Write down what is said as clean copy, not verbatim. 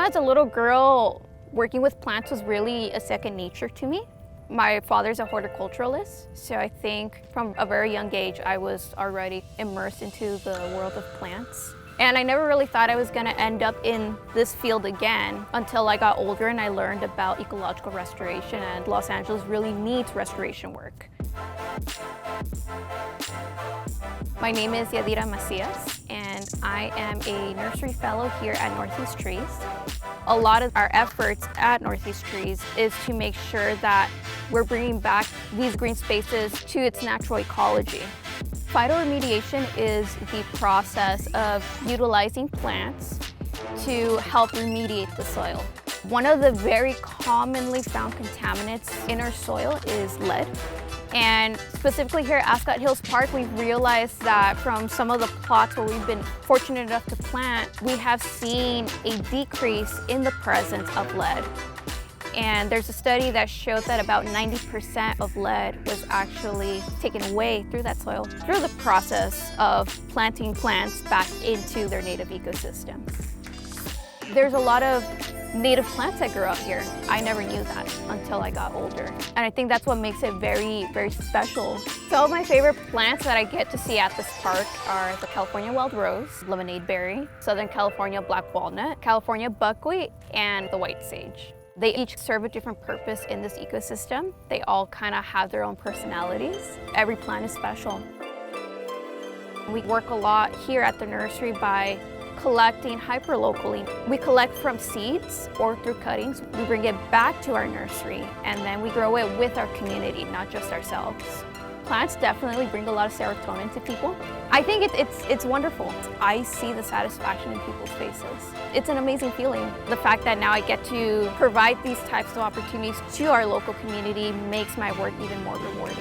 as a little girl, working with plants was really a second nature to me. My father's a horticulturalist, so I think from a very young age I was already immersed into the world of plants. And I never really thought I was going to end up in this field again until I got older and I learned about ecological restoration, and Los Angeles really needs restoration work. My name is Yadira Macias, and I am a nursery fellow here at Northeast Trees. A lot of our efforts at Northeast Trees is to make sure that we're bringing back these green spaces to its natural ecology. Phytoremediation is the process of utilizing plants to help remediate the soil. One of the very commonly found contaminants in our soil is lead. And specifically here at Ascot Hills Park, we've realized that from some of the plots where we've been fortunate enough to plant, we have seen a decrease in the presence of lead. And there's a study that showed that about 90% of lead was actually taken away through that soil through the process of planting plants back into their native ecosystem. There's a lot of native plants that grew up here. I never knew that until I got older. And I think that's what makes it very, very special. Some of my favorite plants that I get to see at this park are the California wild rose, lemonade berry, Southern California black walnut, California buckwheat, and the white sage. They each serve a different purpose in this ecosystem. They all kind of have their own personalities. Every plant is special. We work a lot here at the nursery by collecting hyperlocally. We collect from seeds or through cuttings. We bring it back to our nursery and then we grow it with our community, not just ourselves. Plants definitely bring a lot of serotonin to people. I think it's wonderful. I see the satisfaction in people's faces. It's an amazing feeling. The fact that now I get to provide these types of opportunities to our local community makes my work even more rewarding.